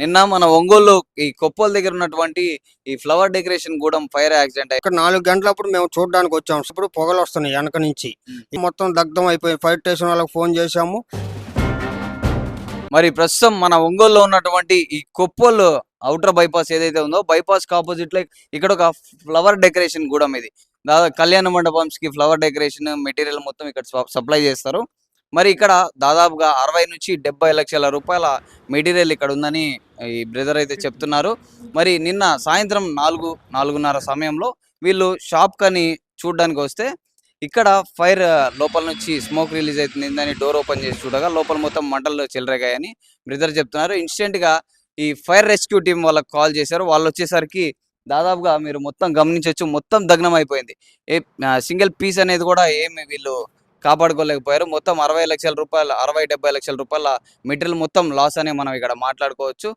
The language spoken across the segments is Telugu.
నిన్న మన ఒంగోలు ఈ కొప్పల్ దగ్గర ఉన్నటువంటి ఈ flower decoration Gudem fire accident ఇక్కడ 4 గంటలప్పుడు మేము చూడడానికి వచ్చాము. ఇప్పుడు పొగలొస్తున్నాయి వెనక నుంచి. మొత్తం దగ్ధం అయిపోయింది. ఫైర్ స్టేషన్ వాళ్ళకి ఫోన్ చేశాము. మరి ప్రస్తుతం మన ఒంగోలులో ఉన్నటువంటి ఈ కొప్పల్ ఔటర్ బైపాస్ ఏదైతే ఉందో బైపాస్ కి ఆపోజిట్ లో ఇక్కడ ఒక ఫ్లవర్ డెకరేషన్ గూడెం ఇది. దాదాపు కళ్యాణ మండపంస్ కి ఫ్లవర్ డెకరేషన్ మెటీరియల్ మొత్తం ఇక్కడ సప్లై చేస్తారు. మరి ఇక్కడ దాదాపుగా 60 నుంచి 70 లక్షల రూపాయల మెటీరియల్ ఇక్కడ ఉందని ఈ బ్రదర్ అయితే చెప్తున్నారు. మరి నిన్న సాయంత్రం 4:30 సమయంలో వీళ్ళు షాప్ కని చూడడానికి వస్తే ఇక్కడ ఫైర్ లోపల నుంచి స్మోక్ రిలీజ్ అవుతుందని డోర్ ఓపెన్ చేసి చూడగా లోపల మొత్తం మంటలు చెలరేగాయని బ్రదర్ చెప్తున్నారు. ఇన్స్టెంట్ గా ఈ ఫైర్ రెస్క్యూ టీం వాళ్ళకి కాల్ చేశారు. వాళ్ళు వచ్చేసరికి దాదాపుగా మీరు మొత్తం గమనించవచ్చు, మొత్తం దగ్నం అయిపోయింది. సింగిల్ పీస్ అనేది కూడా ఏమి వీళ్ళు కాపాడుకోలేకపోయారు. మొత్తం 60 లక్షల రూపాయల 60-70 లక్షల రూపాయల మెటీరియల్ మొత్తం లాస్ అని మనం ఇక్కడ మాట్లాడుకోవచ్చు.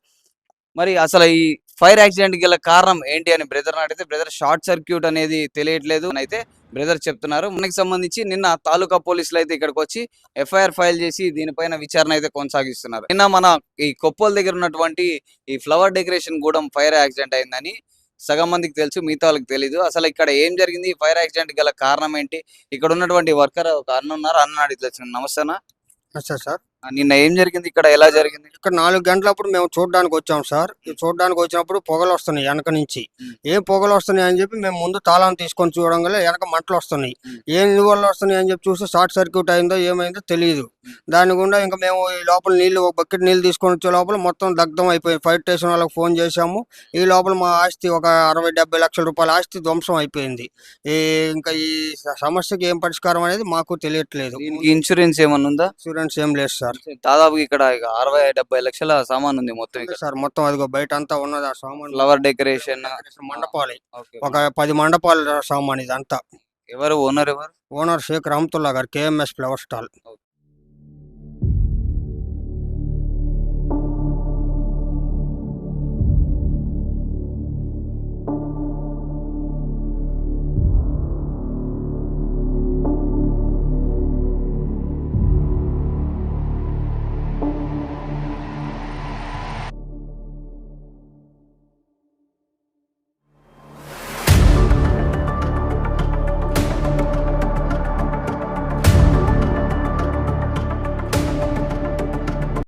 మరి అసలు ఈ ఫైర్ యాక్సిడెంట్ గల కారణం ఏంటి అని బ్రదర్ అడిగితే బ్రదర్ షార్ట్ సర్క్యూట్ అనేది తెలియట్లేదు అని అయితే బ్రదర్ చెప్తున్నారు. మనకి సంబంధించి నిన్న తాలూకా పోలీసులు అయితే ఇక్కడికి వచ్చి ఎఫ్ఐఆర్ ఫైల్ చేసి దీనిపైన విచారణ అయితే కొనసాగిస్తున్నారు. నిన్న మన ఈ కొప్పల్ దగ్గర ఉన్నటువంటి ఈ flower decoration Gudem fire accident అయిందని సగం మందికి తెలుసు, మిగతా వాళ్ళకి తెలీదు. అసలు ఇక్కడ ఏం జరిగింది, ఫైర్ యాక్సిడెంట్ గల కారణం ఏంటి, ఇక్కడ ఉన్నటువంటి వర్కర్ ఒక అన్న ఉన్నారు, అన్న అడిగి తెలుసు. నమస్తేనా సార్ నిన్న ఏం జరిగింది, ఇక్కడ ఎలా జరిగింది? ఇక్కడ 4 గంటలప్పుడు మేము చూడడానికి వచ్చాము సార్. చూడడానికి వచ్చినప్పుడు పొగలు వస్తున్నాయి వెనక నుంచి. ఏం పొగలు వస్తున్నాయి అని చెప్పి మేము ముందు తాళం తీసుకొని చూడంగానే వెనక మంటలు వస్తున్నాయి. ఏం వల్ల వస్తున్నాయి అని చెప్పి చూస్తే షార్ట్ సర్క్యూట్ అయిందో ఏమైందో తెలియదు. దాని గుండా ఇంకా మేము ఈ లోపల ఒక బకెట్ నీళ్ళు తీసుకొని వచ్చే లోపల మొత్తం దగ్ధం అయిపోయింది. ఫైర్ స్టేషన్ వాళ్ళకి ఫోన్ చేశాము. ఈ లోపల మా ఆస్తి ఒక 60-70 లక్షల రూపాయల ఆస్తి ధ్వంసం అయిపోయింది. ఇంకా ఈ సమస్యకి ఏం పరిష్కారం అనేది మాకు తెలియట్లేదు. ఇన్సూరెన్స్ ఏమన్నా ఉందా? ఇన్సూరెన్స్ ఏం లేదు సార్. దాదాపు ఇక్కడ 60-70 లక్షల సామాన్ ఉంది మొత్తం ఇక్కడ. సార్ మొత్తం అదిగో బయట అంతా ఉన్నది ఆ సామాన్. ఫ్లవర్ డెకరేషన్ మండపాలు ఒక 10 మండపాల సామాన్ ఇదంతా. ఎవరు ఓనర్? ఓనర్ షేక్ రహమతుల్లా గారు, కేఎంఎస్ ఫ్లవర్ స్టాల్.